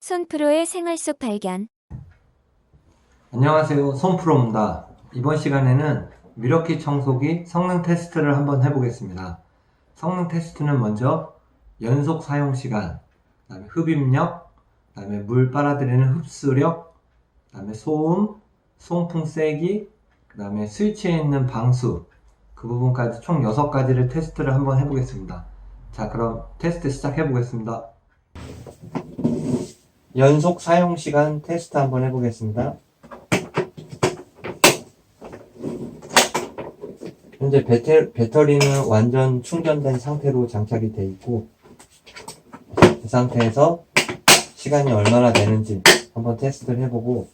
손프로의 생활 속 발견. 안녕하세요, 손프로입니다. 이번 시간에는 미러키 청소기 성능 테스트를 한번 해보겠습니다. 성능 테스트는 먼저 연속 사용 시간, 그다음에 흡입력, 그다음에 물 빨아들이는 흡수력, 그다음에 소음, 송풍 세기, 그다음에 스위치에 있는 방수, 그 부분까지 총 6가지를 테스트를 한번 해보겠습니다. 자, 그럼 테스트 시작해 보겠습니다. 연속 사용 시간 테스트 한번 해보겠습니다. 현재 배터리는 완전 충전된 상태로 장착이 되어 있고, 그 상태에서 시간이 얼마나 되는지 한번 테스트를 해보고,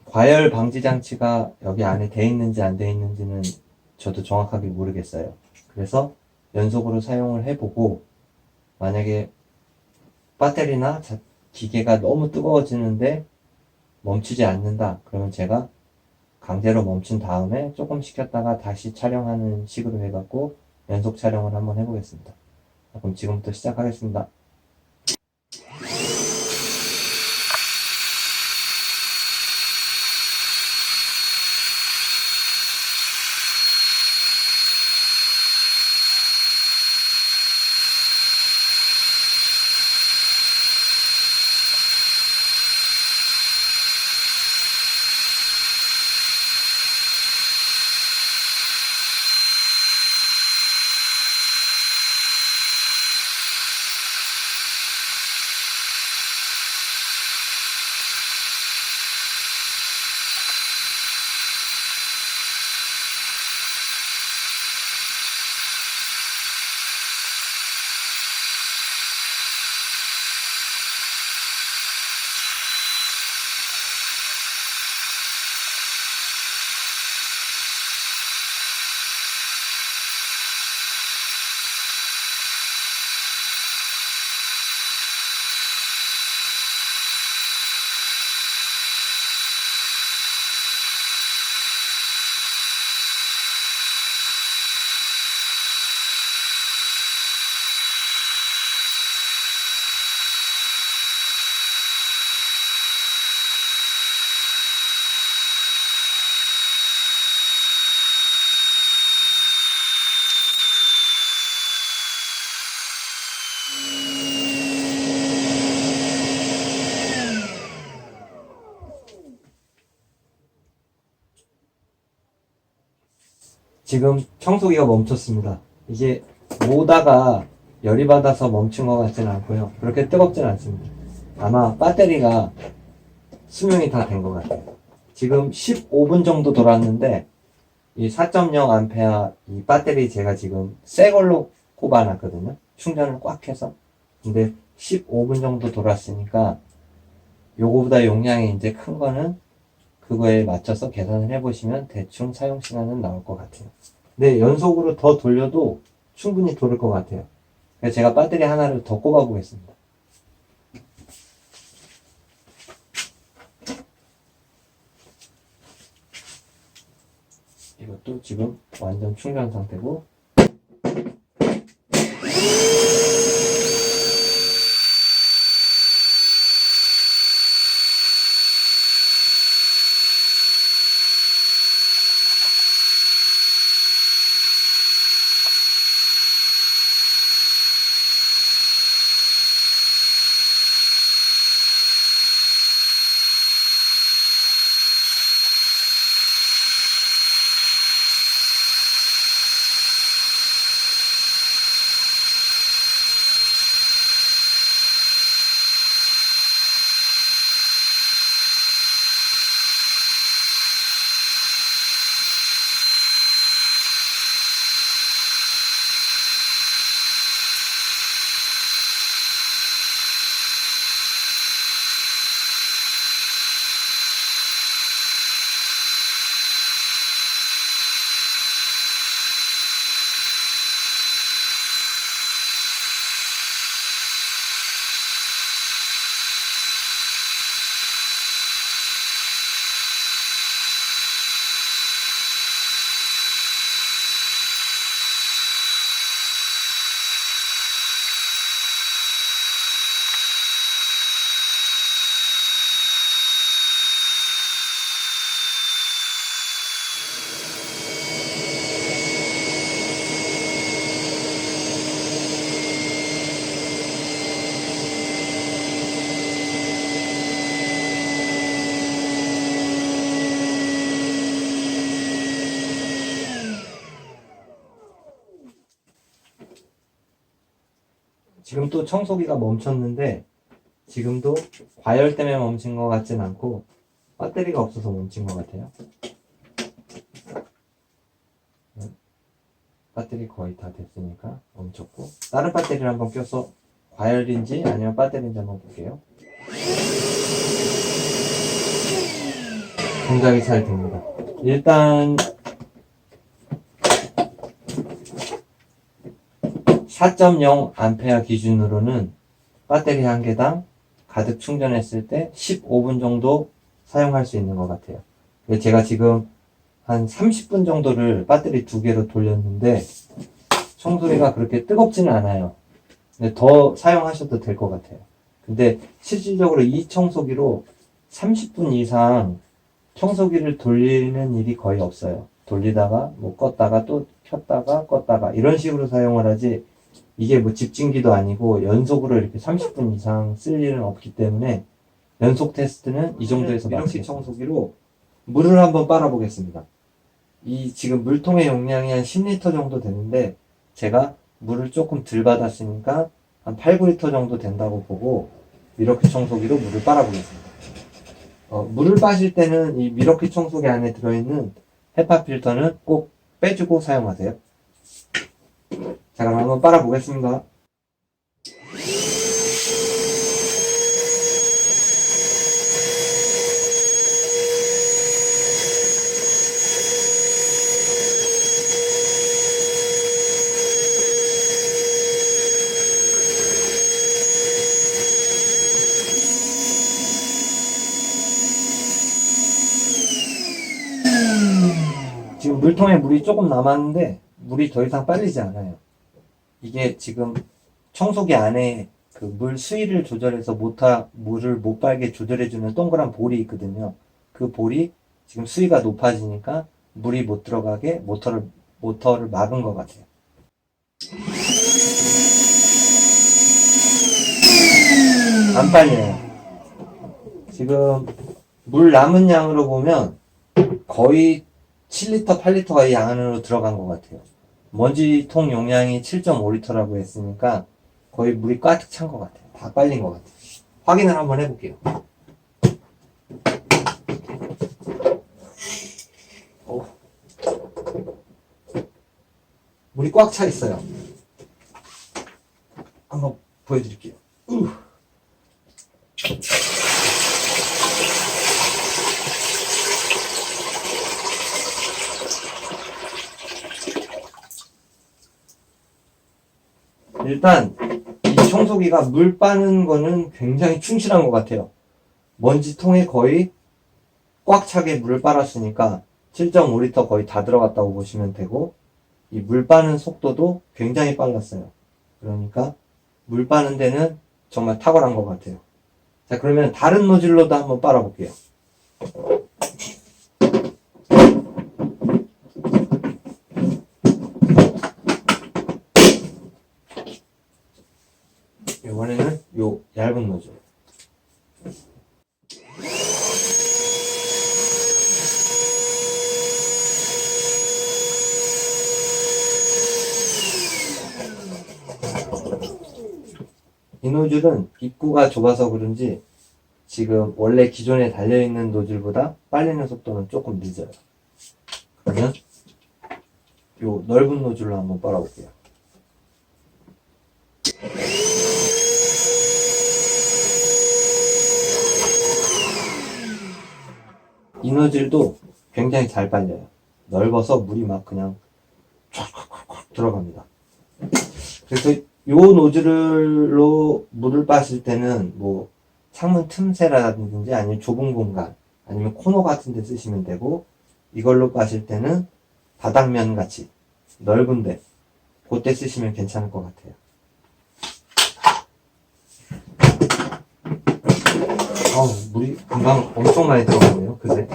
과열 방지 장치가 여기 안에 돼 있는지 안 돼 있는지는 저도 정확하게 모르겠어요. 그래서 연속으로 사용을 해보고, 만약에 배터리나 기계가 너무 뜨거워지는데 멈추지 않는다, 그러면 제가 강제로 멈춘 다음에 조금 식혔다가 다시 촬영하는 식으로 해갖고 연속 촬영을 한번 해보겠습니다. 그럼 지금부터 시작하겠습니다. 지금 청소기가 멈췄습니다. 이게 모다가 열이 받아서 멈춘 것 같지는 않고요. 그렇게 뜨겁지는 않습니다. 아마 배터리가 수명이 다 된 것 같아요. 지금 15분 정도 돌았는데 이 4.0A 이 배터리 제가 지금 새 걸로 꼽아놨거든요. 충전을 꽉 해서. 근데 15분 정도 돌았으니까 요거보다 용량이 이제 큰 거는 그거에 맞춰서 계산을 해보시면 대충 사용 시간은 나올 것 같아요. 근데 연속으로 더 돌려도 충분히 돌을 것 같아요. 그래서 제가 배터리 하나를 더 꼽아 보겠습니다. 이것도 지금 완전 충전 상태고, 지금 또 청소기가 멈췄는데 지금도 과열 때문에 멈춘 것 같진 않고 배터리가 없어서 멈춘 것 같아요. 배터리 거의 다 됐으니까 멈췄고, 다른 배터리를 한번 껴서 과열인지 아니면 배터리인지 한번 볼게요. 동작이 잘 됩니다. 일단 4.0A 기준으로는 배터리 한 개당 가득 충전했을 때 15분 정도 사용할 수 있는 것 같아요. 제가 지금 한 30분 정도를 배터리 두 개로 돌렸는데 청소기가 그렇게 뜨겁지는 않아요. 근데 더 사용하셔도 될 것 같아요. 근데 실질적으로 이 청소기로 30분 이상 청소기를 돌리는 일이 거의 없어요. 돌리다가 뭐 껐다가 또 켰다가 껐다가 이런 식으로 사용을 하지, 이게 뭐 집진기도 아니고 연속으로 이렇게 30분 이상 쓸 일은 없기 때문에 연속 테스트는 이 정도에서 마치겠습니다. 청소기로 물을 한번 빨아 보겠습니다. 이 지금 물통의 용량이 한 10리터 정도 되는데 제가 물을 조금 덜 받았으니까 한 8, 9리터 정도 된다고 보고 미러키 청소기로 물을 빨아 보겠습니다. 물을 빠실 때는 이 미러키 청소기 안에 들어있는 헤파 필터는 꼭 빼주고 사용하세요. 자, 그럼 한번 빨아 보겠습니다. 지금 물통에 물이 조금 남았는데 물이 더 이상 빨리지 않아요. 이게 지금 청소기 안에 그 물 수위를 조절해서 물을 못 빨게 조절해주는 동그란 볼이 있거든요. 그 볼이 지금 수위가 높아지니까 물이 못 들어가게 모터를 막은 것 같아요. 안 빨려요. 지금 물 남은 양으로 보면 거의 7리터, 8리터가 이 안으로 들어간 것 같아요. 먼지통 용량이 7.5리터라고 했으니까 거의 물이 가득 찬 것 같아요. 다 빨린 것 같아요. 확인을 한번 해볼게요. 물이 꽉 차 있어요. 한번 보여드릴게요. 일단 이 청소기가 물 빠는 거는 굉장히 충실한 것 같아요. 먼지통에 거의 꽉 차게 물을 빨았으니까 7.5리터 거의 다 들어갔다고 보시면 되고, 이 물 빠는 속도도 굉장히 빨랐어요. 그러니까 물 빠는 데는 정말 탁월한 것 같아요. 자, 그러면 다른 노즐로도 한번 빨아볼게요. 이번에는 요 얇은 노즐. 이 노즐은 입구가 좁아서 그런지 지금 원래 기존에 달려있는 노즐보다 빨리는 속도는 조금 늦어요. 그러면 요 넓은 노즐로 한번 빨아볼게요. 이 노즐도 굉장히 잘 빨려요. 넓어서 물이 막 그냥 쫙 들어갑니다. 그래서 요 노즐로 물을 빠실 때는 뭐 창문 틈새라든지 아니면 좁은 공간 아니면 코너 같은 데 쓰시면 되고, 이걸로 빠실 때는 바닥면 같이 넓은데 그때 쓰시면 괜찮을 것 같아요. 물이 금방 엄청 많이 들어가네요. 그새.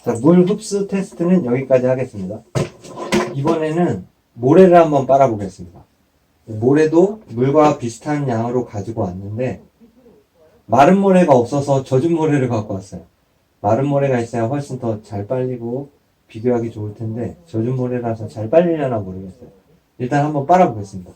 자, 물 흡수 테스트는 여기까지 하겠습니다. 이번에는 모래를 한번 빨아보겠습니다. 모래도 물과 비슷한 양으로 가지고 왔는데 마른 모래가 없어서 젖은 모래를 갖고 왔어요. 마른 모래가 있어야 훨씬 더 잘 빨리고 비교하기 좋을 텐데 젖은 모래라서 잘 빨리려나 모르겠어요. 일단 한번 빨아보겠습니다.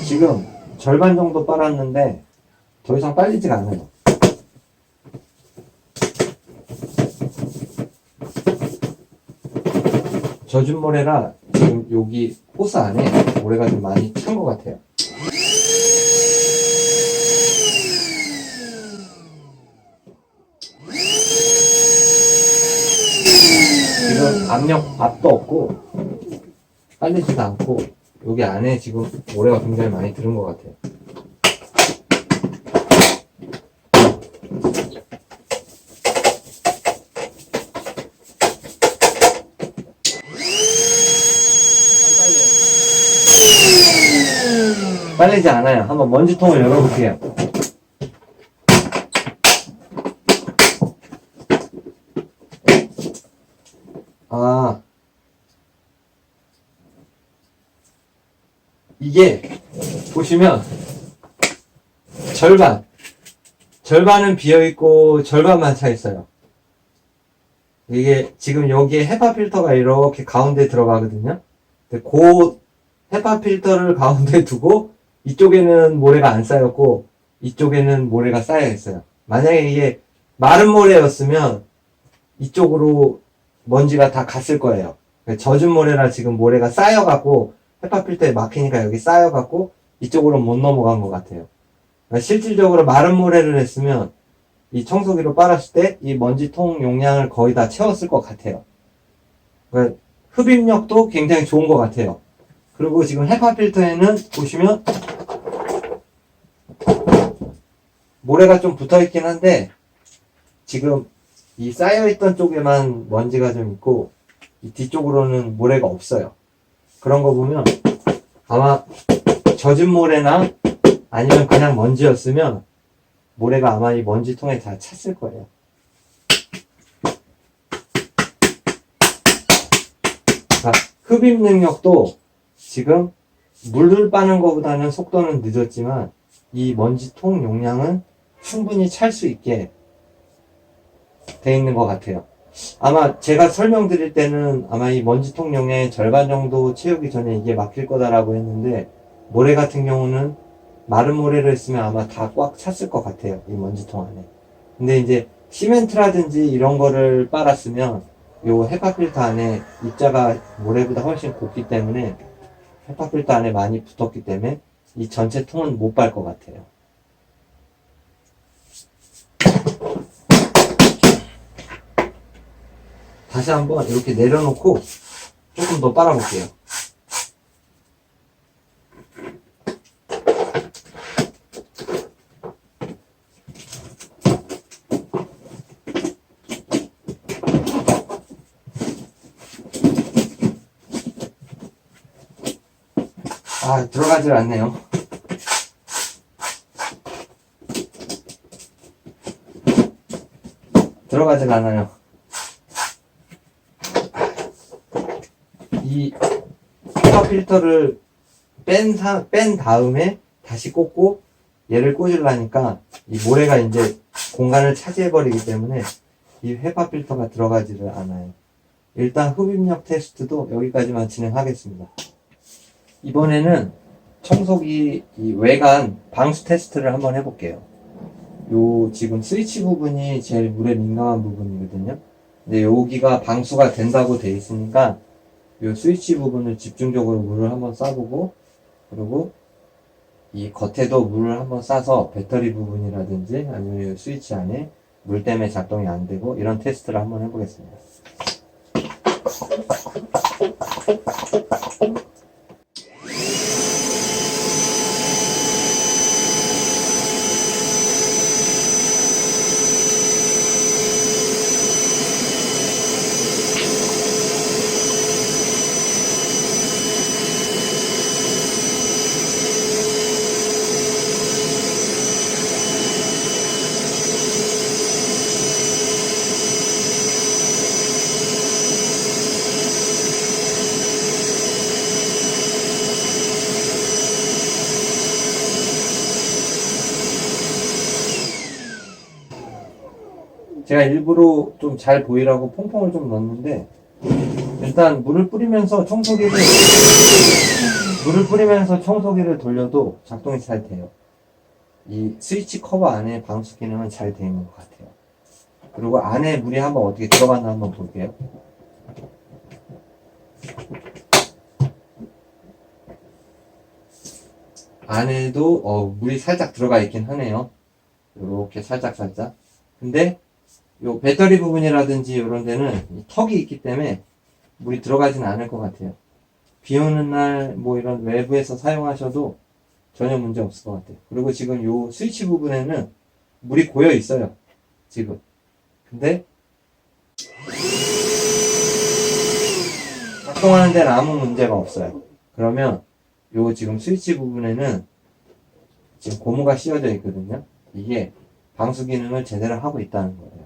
지금 절반 정도 빨았는데 더 이상 빨리지가 않아요. 젖은 모래라 지금 여기 호스 안에 모래가 좀 많이 찬 것 같아요. 지금 압도 없고 빨리지도 않고 여기 안에 지금 모래가 굉장히 많이 들은 것 같아요. 빨리지 않아요. 한번 먼지통을 열어볼게요. 이게 보시면 절반은 비어있고 절반만 차 있어요. 이게 지금 여기에 헤파 필터가 이렇게 가운데 들어가거든요. 근데 그 헤파 필터를 가운데 두고 이쪽에는 모래가 안 쌓였고 이쪽에는 모래가 쌓여 있어요. 만약에 이게 마른 모래였으면 이쪽으로 먼지가 다 갔을 거예요. 젖은 모래라 지금 모래가 쌓여갖고 헤파 필터에 막히니까 여기 쌓여갖고 이쪽으로 못 넘어간 것 같아요. 그러니까 실질적으로 마른 모래를 했으면 이 청소기로 빨았을 때 이 먼지통 용량을 거의 다 채웠을 것 같아요. 그러니까 흡입력도 굉장히 좋은 것 같아요. 그리고 지금 헤파 필터에는 보시면 모래가 좀 붙어있긴 한데 지금 이 쌓여있던 쪽에만 먼지가 좀 있고 이 뒤쪽으로는 모래가 없어요. 그런 거 보면 아마 젖은 모래나 아니면 그냥 먼지였으면 모래가 아마 이 먼지통에 다 찼을 거예요. 그러니까 흡입 능력도 지금 물을 빠는 것보다는 속도는 늦었지만 이 먼지통 용량은 충분히 찰 수 있게 돼 있는 것 같아요. 아마 제가 설명드릴 때는 아마 이 먼지통 용량의 절반 정도 채우기 전에 이게 막힐 거다라고 했는데 모래 같은 경우는 마른 모래를 했으면 아마 다 꽉 찼을 것 같아요. 이 먼지통 안에. 근데 이제 시멘트라든지 이런 거를 빨았으면 요 헤파 필터 안에 입자가 모래보다 훨씬 곱기 때문에 헤파 필터 안에 많이 붙었기 때문에 이 전체 통은 못 빨 것 같아요. 다시 한번 이렇게 내려놓고 조금 더 빨아볼게요. 들어가질 않네요. 들어가질 않아요. 이 헤파 필터를 뺀 다음에 다시 꽂고 얘를 꽂으려니까 이 모래가 이제 공간을 차지해버리기 때문에 이 헤파 필터가 들어가지를 않아요. 일단 흡입력 테스트도 여기까지만 진행하겠습니다. 이번에는 청소기 이 외관 방수 테스트를 한번 해볼게요. 요 지금 스위치 부분이 제일 물에 민감한 부분이거든요. 근데 여기가 방수가 된다고 돼 있으니까 요 스위치 부분을 집중적으로 물을 한번 쏴보고, 그리고 이 겉에도 물을 한번 쏴서 배터리 부분이라든지 아니면 이 스위치 안에 물 때문에 작동이 안 되고 이런 테스트를 한번 해보겠습니다. 제가 일부러 좀 잘 보이라고 퐁퐁을 좀 넣었는데, 일단 물을 뿌리면서 청소기를 돌려도 작동이 잘 돼요. 이 스위치 커버 안에 방수 기능은 잘 되어 있는 것 같아요. 그리고 안에 물이 한번 어떻게 들어갔나 한번 볼게요. 안에도 물이 살짝 들어가 있긴 하네요. 이렇게 살짝. 근데 요 배터리 부분이라든지 이런 데는 이 턱이 있기 때문에 물이 들어가지는 않을 것 같아요. 비 오는 날 뭐 이런 외부에서 사용하셔도 전혀 문제 없을 것 같아요. 그리고 지금 요 스위치 부분에는 물이 고여 있어요. 지금. 근데 작동하는 데는 아무 문제가 없어요. 그러면 요 지금 스위치 부분에는 지금 고무가 씌워져 있거든요. 이게 방수 기능을 제대로 하고 있다는 거예요.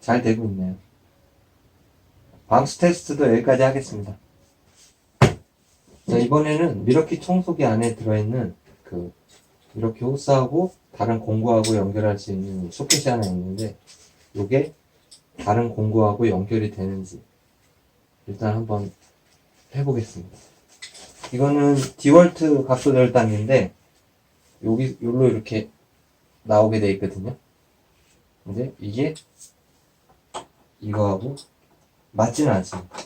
잘 되고 있네요. 방수 테스트도 여기까지 하겠습니다. 자, 이번에는 미러키 청소기 안에 들어있는 미러키 호스하고 다른 공구하고 연결할 수 있는 소켓이 하나 있는데, 이게 다른 공구하고 연결이 되는지 일단 한번 해보겠습니다. 이거는 디월트 각도 절단기인데 여기로 이렇게 나오게 돼 있거든요. 근데 이게 이거하고 맞지는 않습니다.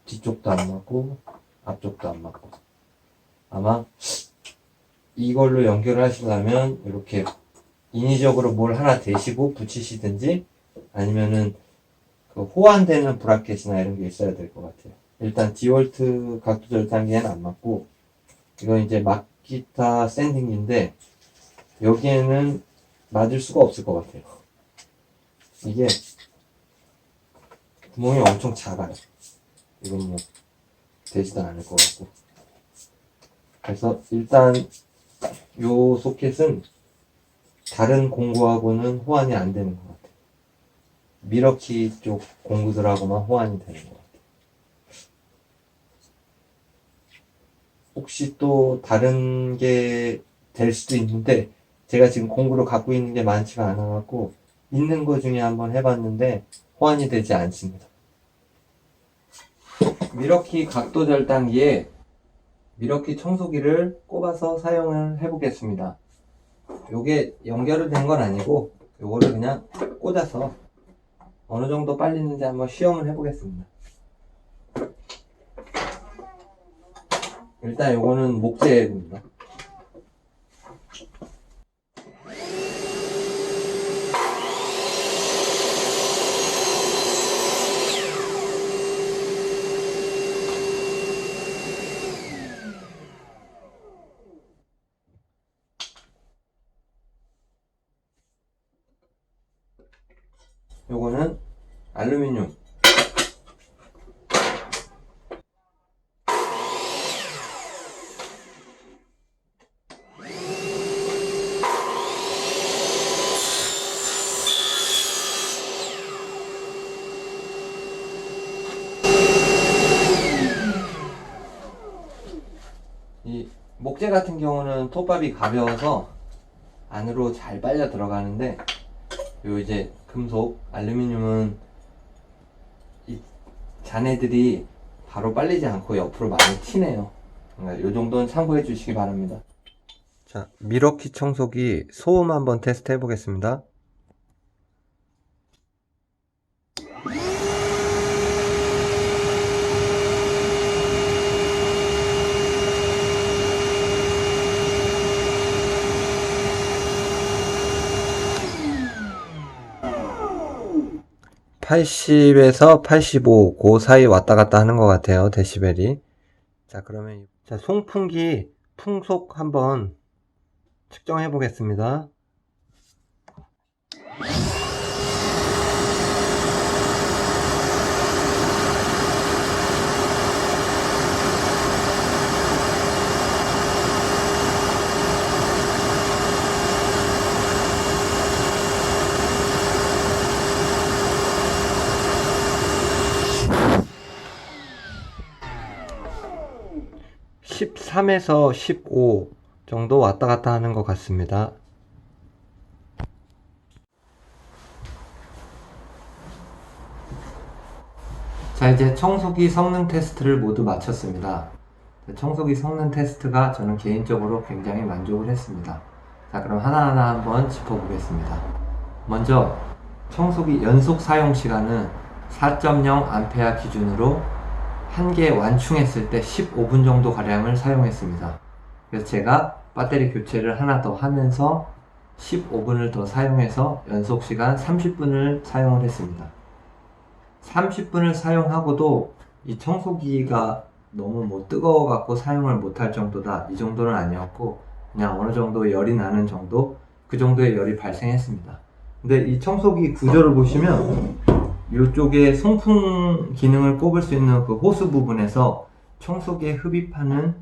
뒤쪽도 안 맞고 앞쪽도 안 맞고. 아마 이걸로 연결을 하시려면 이렇게 인위적으로 뭘 하나 대시고 붙이시든지, 아니면은 그 호환되는 브라켓이나 이런 게 있어야 될 것 같아요. 일단 디월트 각도 절단기에는 안 맞고, 이건 이제 마키타 샌딩기인데 여기에는 맞을 수가 없을 것 같아요. 이게 구멍이 엄청 작아요. 이건 뭐 되지도 않을 것 같고. 그래서 일단 요 소켓은 다른 공구하고는 호환이 안 되는 것 같아요. 미러키 쪽 공구들하고만 호환이 되는 것 같아요. 혹시 또 다른 게 될 수도 있는데, 제가 지금 공구를 갖고 있는 게 많지가 않아갖고 있는 거 중에 한번 해봤는데 호환이 되지 않습니다. 미러키 각도 절단기에 미러키 청소기를 꼽아서 사용을 해보겠습니다. 요게 연결이 된 건 아니고 요거를 그냥 꽂아서 어느 정도 빨리는지 한번 시험을 해보겠습니다. 일단 요거는 목재입니다. 요거는 알루미늄. 이 목재 같은 경우는 톱밥이 가벼워서 안으로 잘 빨려 들어가는데, 요 이제 금속 알루미늄은 이 잔해들이 바로 빨리지 않고 옆으로 많이 튀네요. 그러니까 요 정도는 참고해 주시기 바랍니다. 자, 미러키 청소기 소음 한번 테스트 해 보겠습니다. (80에서 85) 그 사이 왔다 갔다 하는 것 같아요, 데시벨이. 자, 그러면 자, 송풍기 풍속 한번 측정해 보겠습니다. (13에서 15) 정도 왔다 갔다 하는 것 같습니다. 자, 이제 청소기 성능 테스트를 모두 마쳤습니다. 청소기 성능 테스트가 저는 개인적으로 굉장히 만족을 했습니다. 자, 그럼 하나하나 한번 짚어보겠습니다. 먼저 청소기 연속 사용 시간은 4.0A 기준으로 한 개 완충했을 때 15분 정도 가량을 사용했습니다. 그래서 제가 배터리 교체를 하나 더 하면서 15분을 더 사용해서 연속 시간 30분을 사용을 했습니다. 30분을 사용하고도 이 청소기가 너무 뭐 뜨거워 갖고 사용을 못할 정도다, 이 정도는 아니었고 그냥 어느 정도 열이 나는 정도, 그 정도의 열이 발생했습니다. 근데 이 청소기 구조를 보시면 이쪽에 송풍 기능을 꼽을 수 있는 그 호스 부분에서 청소기에 흡입하는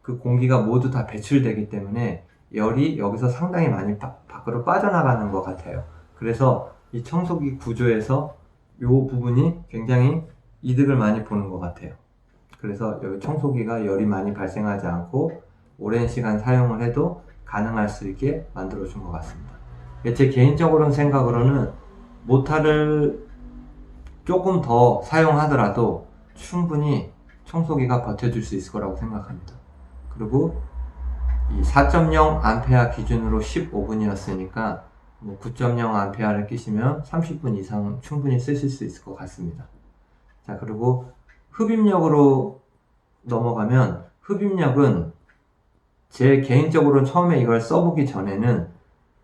그 공기가 모두 다 배출되기 때문에 열이 여기서 상당히 많이 밖으로 빠져나가는 것 같아요. 그래서 이 청소기 구조에서 이 부분이 굉장히 이득을 많이 보는 것 같아요. 그래서 여기 청소기가 열이 많이 발생하지 않고 오랜 시간 사용을 해도 가능할 수 있게 만들어 준 것 같습니다. 제 개인적으로는 생각으로는 모터를 조금 더 사용하더라도 충분히 청소기가 버텨줄 수 있을 거라고 생각합니다. 그리고 이 4.0A 기준으로 15분이었으니까 뭐 9.0A를 끼시면 30분 이상 충분히 쓰실 수 있을 것 같습니다. 자, 그리고 흡입력으로 넘어가면, 흡입력은 제 개인적으로 처음에 이걸 써보기 전에는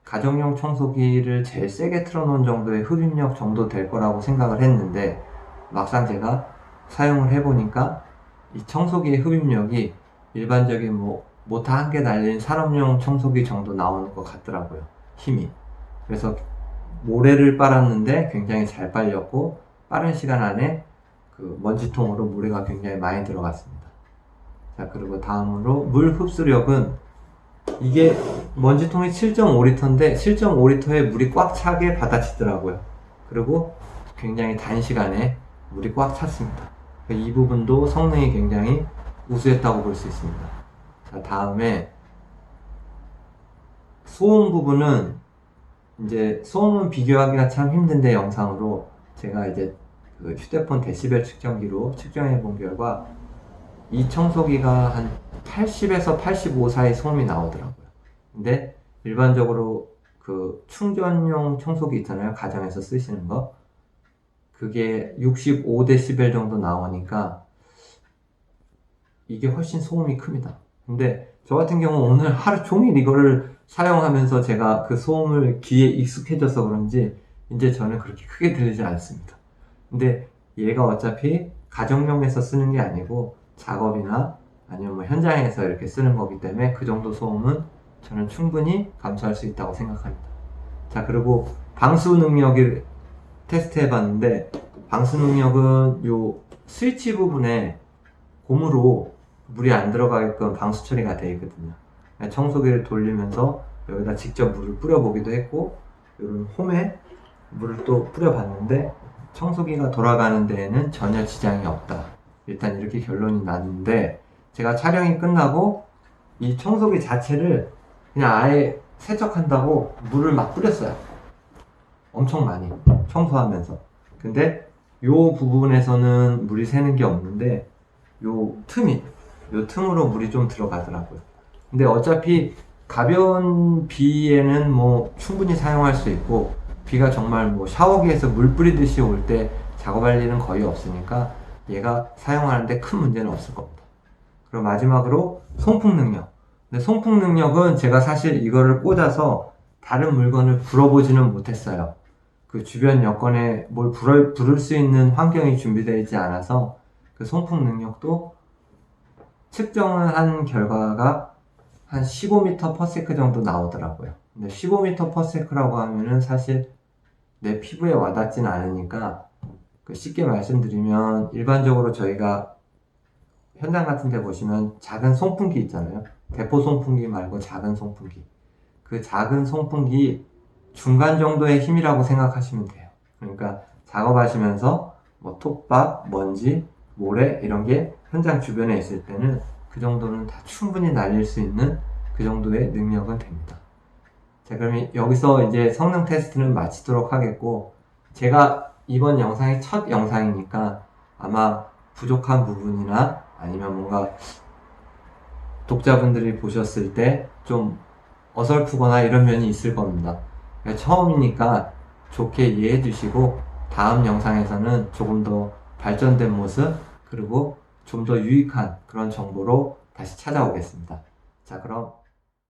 가정용 청소기를 제일 세게 틀어놓은 정도의 흡입력 정도 될 거라고 생각을 했는데, 막상 제가 사용을 해보니까 이 청소기의 흡입력이 일반적인 뭐 모터 한 개 달린 산업용 청소기 정도 나오는 것 같더라고요, 힘이. 그래서 모래를 빨았는데 굉장히 잘 빨렸고 빠른 시간 안에 그 먼지통으로 모래가 굉장히 많이 들어갔습니다. 자, 그리고 다음으로 물 흡수력은, 이게 먼지통이 7.5리터인데 7.5리터에 물이 꽉 차게 받아치더라고요. 그리고 굉장히 단시간에 물이 꽉 찼습니다. 이 부분도 성능이 굉장히 우수했다고 볼 수 있습니다. 자, 다음에 소음 부분은, 이제 소음은 비교하기가 참 힘든데 영상으로 제가 이제 그 휴대폰 데시벨 측정기로 측정해 본 결과 이 청소기가 한 80에서 85 사이 소음이 나오더라고요. 근데 일반적으로 그 충전용 청소기 있잖아요, 가정에서 쓰시는 거, 그게 65데시벨 정도 나오니까 이게 훨씬 소음이 큽니다. 근데 저 같은 경우 오늘 하루 종일 이거를 사용하면서 제가 그 소음을 귀에 익숙해져서 그런지 이제 저는 그렇게 크게 들리지 않습니다. 근데 얘가 어차피 가정용에서 쓰는 게 아니고 작업이나 아니면 뭐 현장에서 이렇게 쓰는 거기 때문에 그 정도 소음은 저는 충분히 감수할 수 있다고 생각합니다. 자, 그리고 방수 능력이 테스트 해봤는데 방수 능력은 요 스위치 부분에 고무로 물이 안 들어가게끔 방수 처리가 되어 있거든요. 청소기를 돌리면서 여기다 직접 물을 뿌려보기도 했고, 이런 홈에 물을 또 뿌려봤는데 청소기가 돌아가는 데에는 전혀 지장이 없다. 일단 이렇게 결론이 났는데, 제가 촬영이 끝나고 이 청소기 자체를 그냥 아예 세척한다고 물을 막 뿌렸어요. 엄청 많이 청소하면서. 근데 요 부분에서는 물이 새는 게 없는데 요 틈으로 물이 좀 들어가더라고요. 근데 어차피 가벼운 비에는 뭐 충분히 사용할 수 있고, 비가 정말 뭐 샤워기에서 물 뿌리듯이 올 때 작업할 일은 거의 없으니까 얘가 사용하는데 큰 문제는 없을 겁니다. 그리고 마지막으로 송풍 능력. 근데 송풍 능력은 제가 사실 이거를 꽂아서 다른 물건을 불어보지는 못했어요. 그 주변 여건에 뭘 부를 수 있는 환경이 준비되어 있지 않아서 그 송풍 능력도 측정을 한 결과가 한 15m/s 정도 나오더라고요. 근데 15m/s라고 하면은 사실 내 피부에 와닿진 않으니까, 쉽게 말씀드리면 일반적으로 저희가 현장 같은 데 보시면 작은 송풍기 있잖아요. 대포 송풍기 말고 작은 송풍기. 그 작은 송풍기 중간 정도의 힘이라고 생각하시면 돼요. 그러니까 작업하시면서 뭐 톱밥, 먼지, 모래 이런 게 현장 주변에 있을 때는 그 정도는 다 충분히 날릴 수 있는 그 정도의 능력은 됩니다. 자, 그러면 여기서 이제 성능 테스트는 마치도록 하겠고, 제가 이번 영상이 첫 영상이니까 아마 부족한 부분이나 아니면 뭔가 독자분들이 보셨을 때 좀 어설프거나 이런 면이 있을 겁니다. 그러니까 처음이니까 좋게 이해해 주시고, 다음 영상에서는 조금 더 발전된 모습, 그리고 좀 더 유익한 그런 정보로 다시 찾아오겠습니다. 자, 그럼